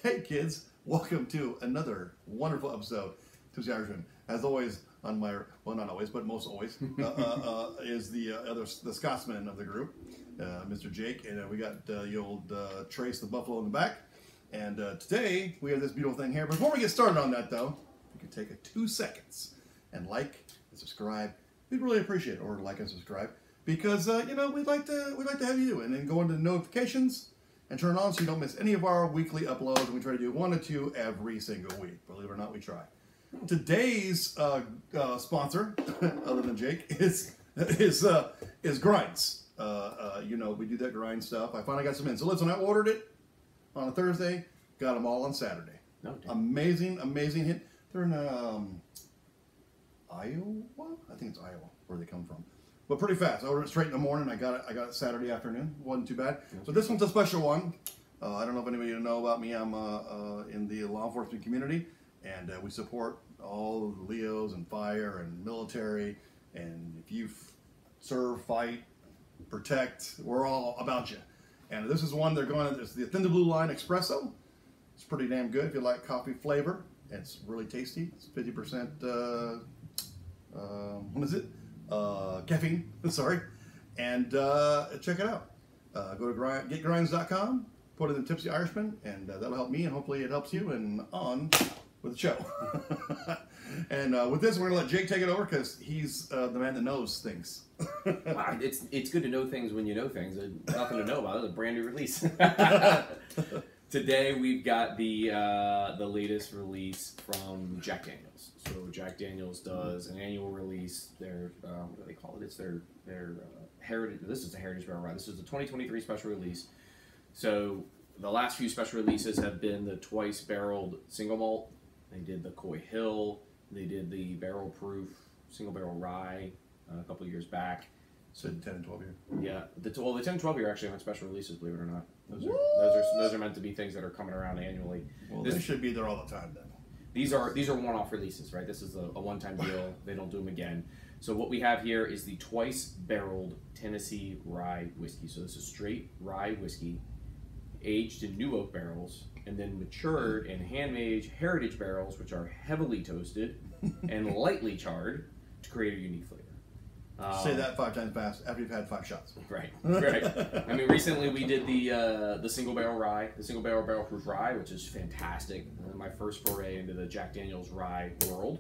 Hey kids, welcome to another wonderful episode of Tipsy Irishman. As always, on my, well not always, but most always, is the Scotsman of the group, Mr. Jake, and we got the old Trace the Buffalo in the back. And today, we have this beautiful thing here. Before we get started on that though, you can take 2 seconds and like and subscribe. We'd really appreciate it, or like and subscribe, because you know, we'd like to have you, and then go into notifications and turn it on so you don't miss any of our weekly uploads. And we try to do 1 or 2 every single week. Believe it or not, we try. Today's sponsor, other than Jake, is Grinds. You know, we do that grind stuff. I finally got some in. So listen, I ordered it on a Thursday, got them all on Saturday. No, amazing hit. They're in Iowa? I think it's Iowa, where they come from. But pretty fast. I ordered it straight in the morning. I got it Saturday afternoon. Wasn't too bad. But this one's a special one. I don't know if anybody know about me. I'm in the law enforcement community, and we support all of the Leos and fire and military. And if you serve, fight, protect, we're all about you. And this is one they're going to. It's the Thin Blue Line Espresso. It's pretty damn good if you like coffee flavor. It's really tasty. It's 50%. What is it? Caffeine, sorry, and check it out. Go to getgrinds.com, put it in Tipsy Irishman, and that'll help me, and hopefully it helps you, and on with the show. And with this, we're going to let Jake take it over, because he's the man that knows things. Wow, it's good to know things when you know things. There's nothing to know about it. It's a brand new release. Today we've got the latest release from Jack Daniel's. So Jack Daniel's does an annual release. Their what do they call it? It's their heritage. This is the Heritage Barrel Rye. This is the 2023 special release. So the last few special releases have been the twice barreled single malt. They did the Coy Hill. They did the barrel proof single barrel rye a couple of years back. So 10 and 12 year. Yeah, the 10 and 12 year actually aren't special releases, believe it or not. Those are meant to be things that are coming around annually. Well, they should be there all the time then. These are one-off releases, right? This is a one-time deal. They don't do them again. So what we have here is the twice barreled Tennessee rye whiskey. So this is straight rye whiskey, aged in new oak barrels, and then matured in handmade heritage barrels, which are heavily toasted and lightly charred to create a unique flavor. Say that 5 times fast after you've had 5 shots. Right, right. I mean, recently we did the single barrel rye, the single barrel proof rye, which is fantastic. My first foray into the Jack Daniel's rye world,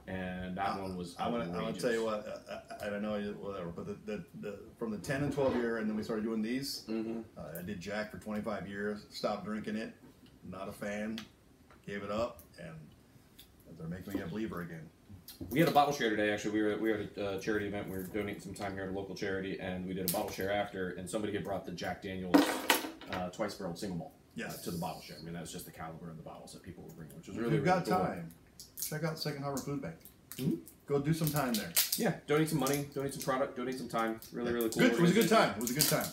and that one was. I'm gonna tell you what. I don't know whatever, but from the 10 and 12 year, and then we started doing these. I did Jack for 25 years. Stopped drinking it. Not a fan. Gave it up, and they're making me a believer again. We had a bottle share today. Actually, we were at a charity event. We were donating some time here at a local charity, and we did a bottle share after. And somebody had brought the Jack Daniel's twice barreled single malt to the bottle share. I mean, that was just the caliber of the bottles that people were bringing, which was really. If you've got cool. time, check out Second Harbor Food Bank. Go do some time there. Yeah, donate some money, donate some product, donate some time. Really cool. Good. It was a good time. It was a good time.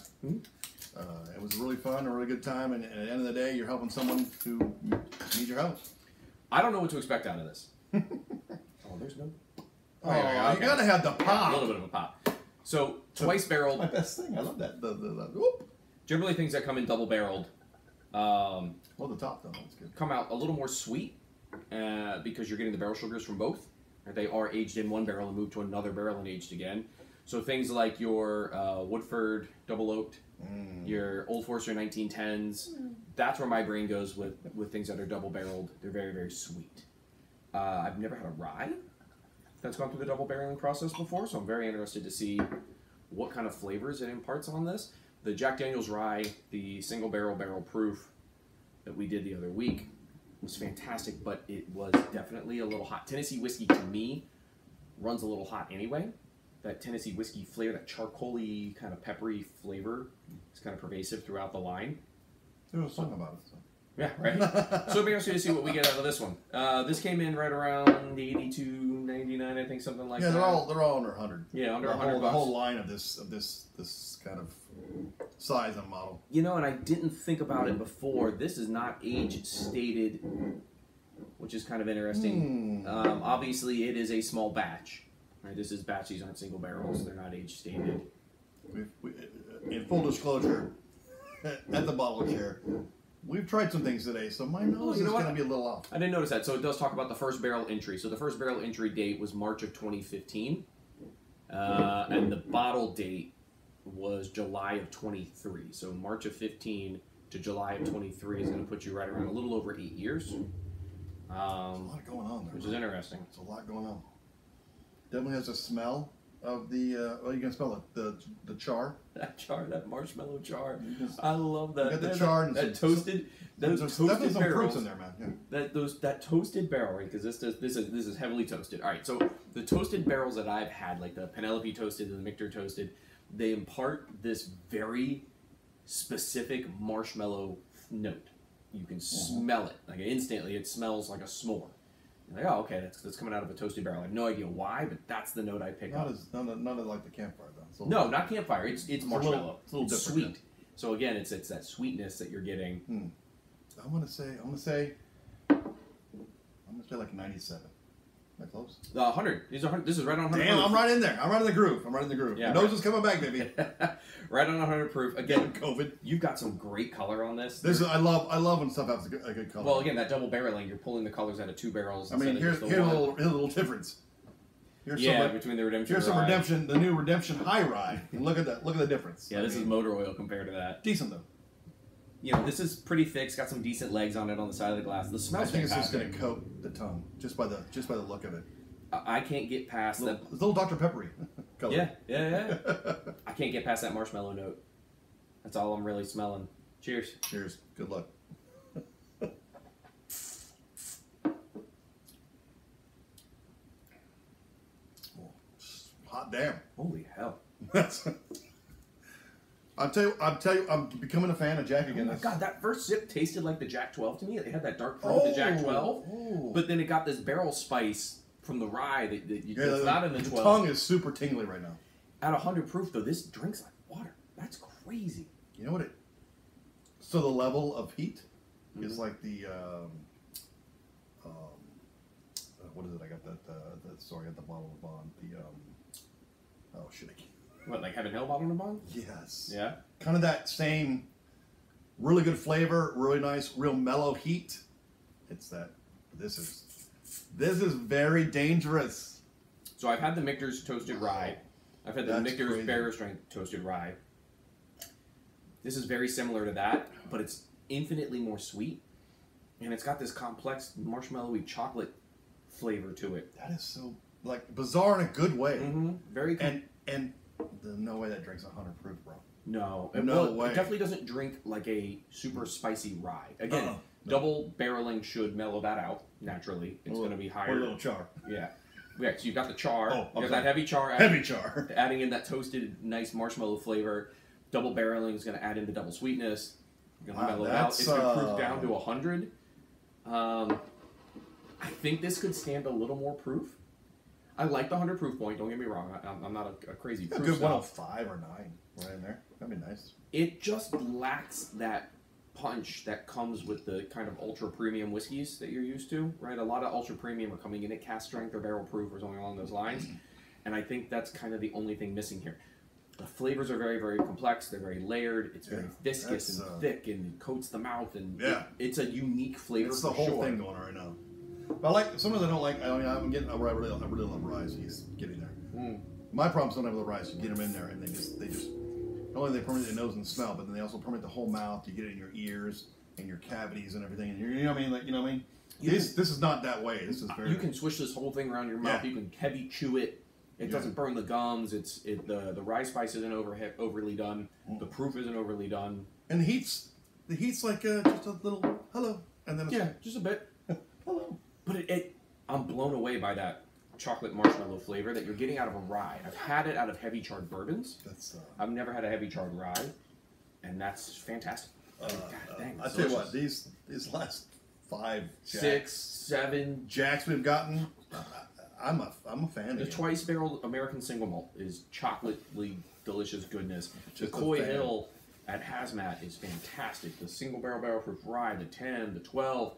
It was really fun, a really good time, and at the end of the day, you're helping someone who needs your help. I don't know what to expect out of this. Oh, there's no. Oh, you gotta have the pop. A little bit of a pop. So twice barreled. My best thing. I love that. The whoop. Generally, things that come in double barreled. Well, the top though, that's good. Come out a little more sweet because you're getting the barrel sugars from both. They are aged in one barrel and moved to another barrel and aged again. So things like your Woodford double oaked, your Old Forester 1910s. That's where my brain goes with things that are double barreled. They're very sweet. I've never had a rye that's gone through the double barreling process before, so I'm very interested to see what kind of flavors it imparts on this. The Jack Daniel's rye, the single barrel proof that we did the other week was fantastic, but it was definitely a little hot. Tennessee whiskey to me runs a little hot anyway. That Tennessee whiskey flavor, that charcoaly kind of peppery flavor is kind of pervasive throughout the line. There was a song about it. So. Yeah, right. So it'll be interesting to see what we get out of this one. This came in right around $82.99, I think, something like that. Yeah, they're all under 100. Yeah, under 100 bucks. The whole line of this kind of size and model. You know, and I didn't think about it before. This is not age stated, which is kind of interesting. Obviously, it is a small batch. Right, this is batch. These aren't single barrels. They're not age stated. In full disclosure, at the bottle share, We've tried some things today, so my nose you know is what? going to be a little off. I didn't notice that. So it does talk about the first barrel entry. So the first barrel entry date was March of 2015. And the bottle date was July of 23. So March of 15 to July of 23 is going to put you right around a little over 8 years. There's a lot going on there. Which is interesting. There's a lot going on. Definitely has a smell of the, well, you can smell it, the char. That char, that marshmallow char. Just, I love that. you got the char and that some, toasted, those there's toasted definitely some barrels. fruits in there, man. Yeah. That toasted barrel, right? Because this is heavily toasted. All right, so the toasted barrels that I've had, like the Penelope toasted and the Michter toasted, they impart this very specific marshmallow note. You can smell it, like instantly. It smells like a s'more. You're like, oh, okay, that's coming out of a toasted barrel. I have no idea why, but that's the note I pick up. Not like the campfire though. No, not campfire. It's marshmallow. It's a little different, sweet. yeah. So again, it's that sweetness that you're getting. I'm gonna say like 97. Am I close? 100. These are 100. This is right on 100. Damn, proof. I'm right in there. I'm right in the groove. Yeah, My nose is coming back, baby. Right on 100 proof. Again, COVID. you've got some great color on this. I love when stuff has a good color. Well, again, that double barreling, you're pulling the colors out of 2 barrels. I mean, here's a little difference. Between the Redemption. Here's some Rye. Redemption, the new Redemption High Rye. And look at that. Look at the difference. Yeah, this is motor oil compared to that. Decent though. You know, this is pretty thick. It's got some decent legs on it on the side of the glass. The I smell's think it's just fantastic. going to coat the tongue just by the look of it. I can't get past that. It's a little Dr. Peppery color. Yeah. I can't get past that marshmallow note. That's all I'm really smelling. Cheers. Cheers. Good luck. Oh, hot damn. Holy hell. I'll tell you, I'm becoming a fan of Jack Oh again. my god, that first sip tasted like the Jack 12 to me. It had that dark fruit of the Jack 12, but then it got this barrel spice from the rye that's not in the 12. The tongue is super tingly right now. At 100 proof, though, this drinks like water. That's crazy. You know what it? So the level of heat is like the what is it? I got that. Sorry, I got the bottle of Bond. Oh shit! What, like Heaven Hill bottle of Bond? Yes. Yeah. Kind of that same, really good flavor, really nice, real mellow heat. It's that. This is very dangerous. So I've had the Michter's toasted rye. I've had the That's Michter's crazy. Barrel Strength toasted rye. This is very similar to that, but it's infinitely more sweet, and it's got this complex marshmallowy chocolate flavor to it. That is so like bizarre in a good way. Very And there's no way that drinks 100 proof, bro. No, No way. It definitely doesn't drink like a super spicy rye. Again, No. double barreling should mellow that out naturally. It's going to be higher. Or a little char. Yeah. Yeah, so you've got the char. Oh, You got okay. that heavy char. Heavy char. Adding in that toasted, nice marshmallow flavor. Double barreling is going to add in the double sweetness. You're going to Wow, mellow it out. that's, It's going to proof down to 100. I think this could stand a little more proof. I like the 100 proof point. Don't get me wrong. I'm not a crazy A proof good snob. 105 or 9 right in there. That'd be nice. It just lacks that punch that comes with the kind of ultra premium whiskeys that you're used to, right? A lot of ultra premium are coming in at cast strength or barrel proof or something along those lines, and I think that's kind of the only thing missing here. The flavors are very, very complex. They're very layered. It's very viscous and thick and coats the mouth, and it's a unique flavor. It's the for whole sure. thing going on right now. But I like some of them don't like. I mean, I'm getting. I really love Rise. He's getting there. My problems don't have the Rise. You get them in there, and they just. Not only they permeate the nose and smell, but then they also permeate the whole mouth. You get it in your ears and your cavities and everything. And you know what I mean? Like, you know what I mean? This is not that way. This is very. You can swish this whole thing around your mouth. Yeah. You can heavy chew it. It doesn't burn the gums. The rye spice isn't overly done. The proof isn't overly done. And the heat's like just a little hello, and then it's Just a bit. hello. But I'm blown away by that chocolate marshmallow flavor that you're getting out of a rye. I've had it out of heavy charred bourbons. That's. I've never had a heavy charred rye, and that's fantastic. God dang, I it's tell you what, delicious. these last 5 6, 7. Jacks we've gotten, I'm a fan. The Again. twice barrel American single malt is chocolately delicious goodness. The Just a Coy fan. Hill at Hazmat is fantastic. The single barrel proof rye, the 10, the 12,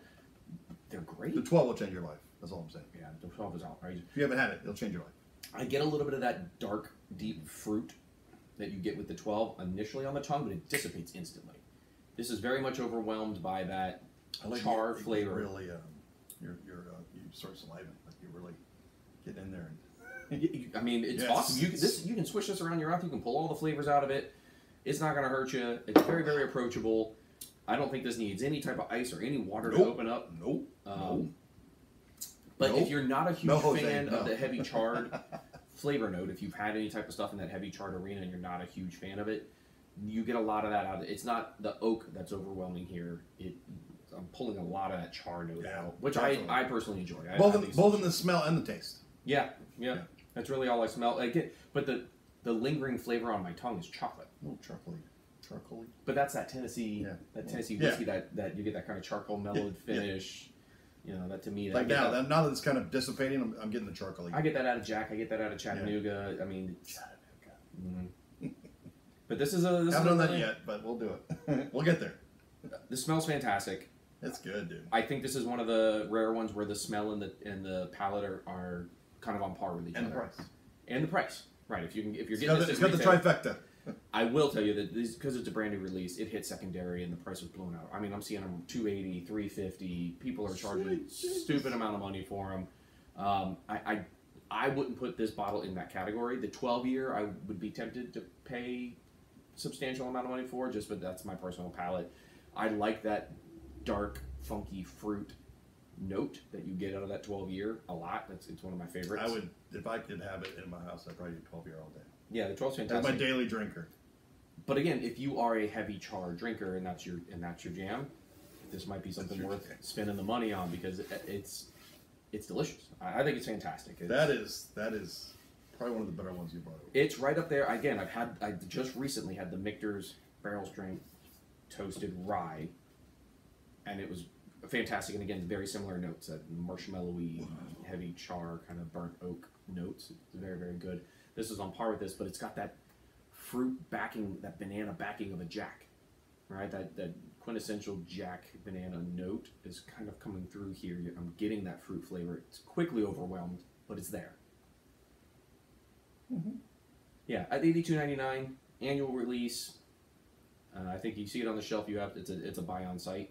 they're great. The 12 will change your life. That's all I'm saying. Yeah, the 12 is outrageous. If you haven't had it, it'll change your life. I get a little bit of that dark, deep fruit that you get with the 12 initially on the tongue, but it dissipates instantly. This is very much overwhelmed by that I like char you flavor. Really, you start saliving, like you really get in there. I mean, it's Yes. awesome. You can swish this around your mouth. You can pull all the flavors out of it. It's not going to hurt you. It's very, very approachable. I don't think this needs any type of ice or any water to Nope. open up. Nope. Nope. But Nope. if you're not a huge No, Jose, fan no. of the heavy charred flavor note, if you've had any type of stuff in that heavy charred arena and you're not a huge fan of it, you get a lot of that out of it. It's not the oak that's overwhelming here. I'm pulling a lot of that char note Yeah, out, which definitely. I personally enjoy. I Both, think in, it's both in the smell and the taste. Yeah. That's really all I smell. But the lingering flavor on my tongue is chocolate. A little charcoaly. But that's that Tennessee, Tennessee whiskey that you get that kind of charcoal mellowed finish. You know, that to me, Like now that it's kind of dissipating, I'm getting the charcoaly. I get that out of Jack. I get that out of Chattanooga. I mean, but this is a. Haven't done that yet, but we'll do it. We'll get there. This smells fantastic. It's good, dude. I think this is one of the rare ones where the smell and the palate are kind of on par with each other. And the price. And the price, right? If you're It's getting got, this, it's got the trifecta. I will tell you that because it's a brand new release, it hit secondary and the price was blown out. I mean, I'm seeing them $280, $350. People are charging stupid amount of money for them. I wouldn't put this bottle in that category. The 12-year, I would be tempted to pay substantial amount of money for, but that's my personal palate. I like that dark, funky fruit note that you get out of that 12-year a lot. It's one of my favorites. I would, if I could have it in my house, I'd probably do 12-year all day. Yeah, the 12's That's fantastic. my daily drinker. But again, if you are a heavy char drinker and that's your jam, this might be something worth spending the money on because it's delicious. I think it's fantastic. That is probably one of the better ones you brought over. It's right up there. Again, I just recently had the Michter's Barrel Strength Toasted Rye, and it was fantastic. And again, very similar notes, that marshmallowy, heavy char, kind of burnt oak notes. It's very, very good. This is on par with this, but it's got that fruit backing, that banana backing of a Jack, right? That quintessential Jack banana note is kind of coming through here. I'm getting that fruit flavor. It's quickly overwhelmed, but it's there. Yeah, at $82.99, annual release. I think you see it on the shelf. It's a buy on site.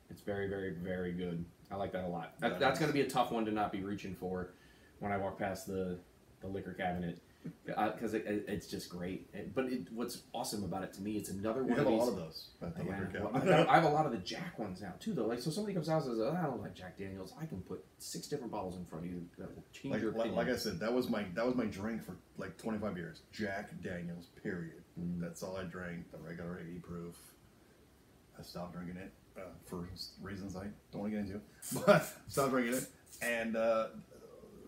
It's very, very, very good. I like that a lot. That's going to be a tough one to not be reaching for when I walk past the liquor cabinet, because it's just great. But what's awesome about it to me, it's another one You have of a these. lot of those at the liquor Well, cabinet. I have a lot of the Jack ones now too, though. Like, so somebody comes out and says, "Oh, I don't like Jack Daniels." I can put 6 different bottles in front of you that will change your opinion. Like I said, that was my drink for like 25 years. Jack Daniels, period. That's all I drank. The regular 80 proof. I stopped drinking it for reasons I don't want to get into, but stopped drinking it. And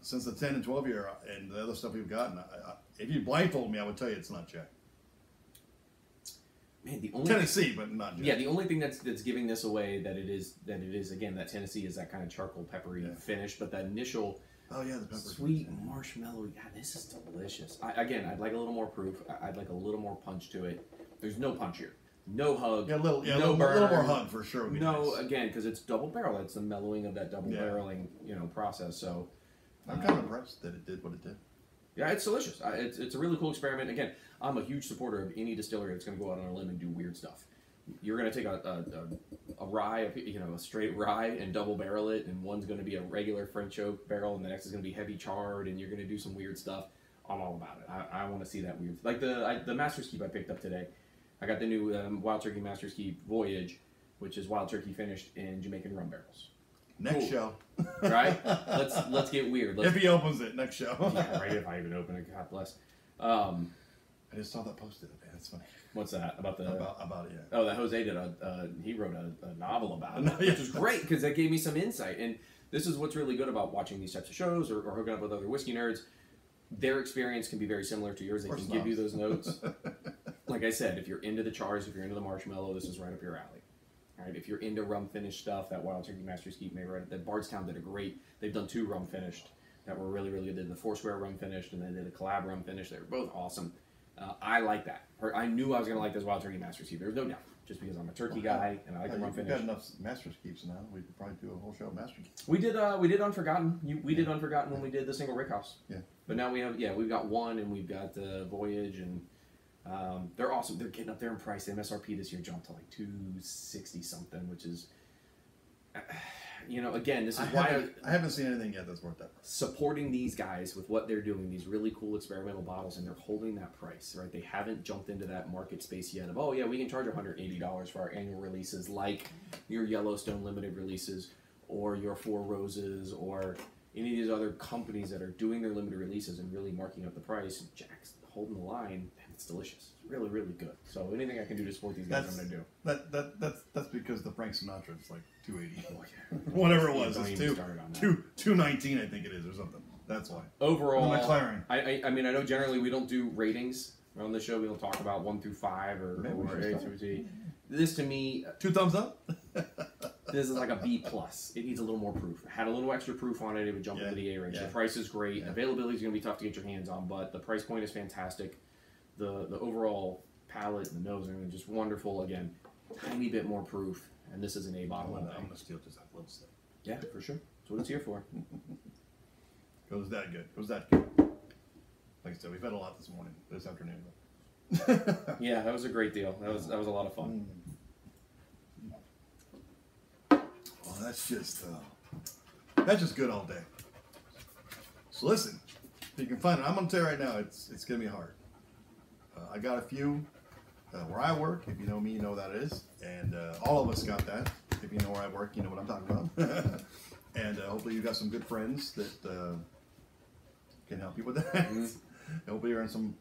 since the 10 and 12 year and the other stuff we've gotten, if you blindfold me, I would tell you it's not Jack. Man, the only Tennessee, but not Jack. Yeah, the only thing that's giving this away that it is again that Tennessee is that kind of charcoal peppery finish, but that initial Oh yeah, the pepper. sweet marshmallow. Yeah, this is delicious. I'd like a little more proof. I'd like a little more punch to it. There's no punch here, no hug, Yeah, a little no more burn. hug for sure. Would be No, nice. again, because it's double barrel. It's the mellowing of that double Yeah. barreling, process. So I'm kind of impressed that it did what it did. yeah, it's delicious. It's a really cool experiment. Again, I'm a huge supporter of any distillery that's going to go out on a limb and do weird stuff. You're going to take a rye, a straight rye, and double barrel it, and one's going to be a regular French oak barrel, and the next is going to be heavy charred, and you're going to do some weird stuff. I'm all about it. I want to see that weird. Like the Master's Keep I picked up today. I got the new Wild Turkey Master's Keep Voyage, which is Wild Turkey finished in Jamaican rum barrels. Next Cool. show. Right? Let's get weird. If he opens it, next show. Yeah, right. If I even open it, God bless. I just saw that posted. That's funny. What's that about the? About it, yeah. Oh, that Jose did he wrote a novel about it, Yeah. which was great because that gave me some insight. And this is what's really good about watching these types of shows or hooking up with other whiskey nerds. Their experience can be very similar to yours. They can give you those notes. Like I said, if you're into the chars, if you're into the marshmallow, this is right up your alley. All right, if you're into rum finished stuff, that Wild Turkey Master's Keep may right. That Bardstown did a great. They've done 2 rum finished that were really, really good. They did the Foursquare rum finished, and they did a collab rum finished. They were both awesome. I like that. I knew I was going to like this Wild Turkey Master's Keep. There's no doubt, just because I'm a turkey guy and I like the rum We've finish. got enough Master's Keeps now. We could probably do a whole show of Master Keeps. We did Unforgotten. We did Unforgotten when we did the single rick house. Yeah. But now we've got one, and we've got the Voyage, and They're awesome. They're getting up there in price. The MSRP this year jumped to like $260 something, which is, again, this is why I haven't seen anything yet that's worth that price. Supporting these guys with what they're doing, these really cool experimental bottles, and they're holding that price, right? They haven't jumped into that market space yet of, oh yeah, we can charge $180 for our annual releases, like your Yellowstone limited releases, or your Four Roses, or any of these other companies that are doing their limited releases and really marking up the price. Jack's holding the line, and it's delicious. It's really, really good. So anything I can do to support these guys, I'm going to do. That's because the Frank Sinatra is like $280. Oh, yeah. Whatever it was, Don't it's even start on that. $219, I think it is, or something. That's why. Overall, The McLaren. I mean, I know generally we don't do ratings on the show. We don't talk about 1 through 5 or Maybe we should A start. through Z. This to me, 2 thumbs up. this is like a B plus. It needs a little more proof. It had a little extra proof on it. It would jump Yeah, into the A range. yeah. The price is great. Yeah. Availability is going to be tough to get your hands on, but the price point is fantastic. The overall palate and the nose are just wonderful. Again, tiny bit more proof, and this is an A bottle. I'm gonna steal just that little sip. Yeah, for sure. That's what it's here for. Goes that good. Like I said, we've had a lot this afternoon. Yeah, that was a great deal. That was a lot of fun. Well, that's just good all day. So listen, if you can find it, I'm gonna tell you right now, it's gonna be hard. I got a few where I work. If you know me, you know what that is, and all of us got that. If you know where I work, you know what I'm talking about. And hopefully you got some good friends that can help you with that. Mm-hmm. Hopefully you're in some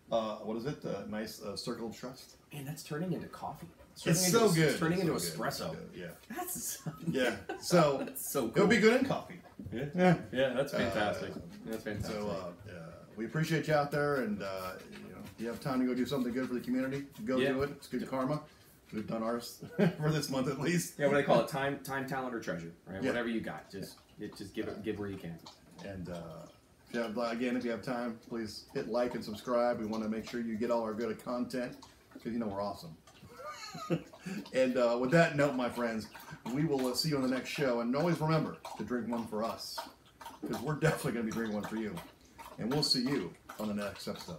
nice circle of trust. Man, that's turning into coffee. It's so good. It's turning into It's so good. It's so espresso. good. Yeah. That's Yeah. So that's so cool. it'll be good in coffee. Yeah, that's fantastic. That's fantastic. So we appreciate you out there, and if you have time to go do something good for the community, go do it. It's good karma. We've done ours for this month at least. Yeah, what do they call it? Time, talent, or treasure, right? Yeah. Whatever you got, just give where you can. And if you have time, please hit like and subscribe. We want to make sure you get all our good content because we're awesome. And with that note, my friends, we will see you on the next show. And always remember to drink one for us because we're definitely going to be drinking one for you. And we'll see you on the next episode.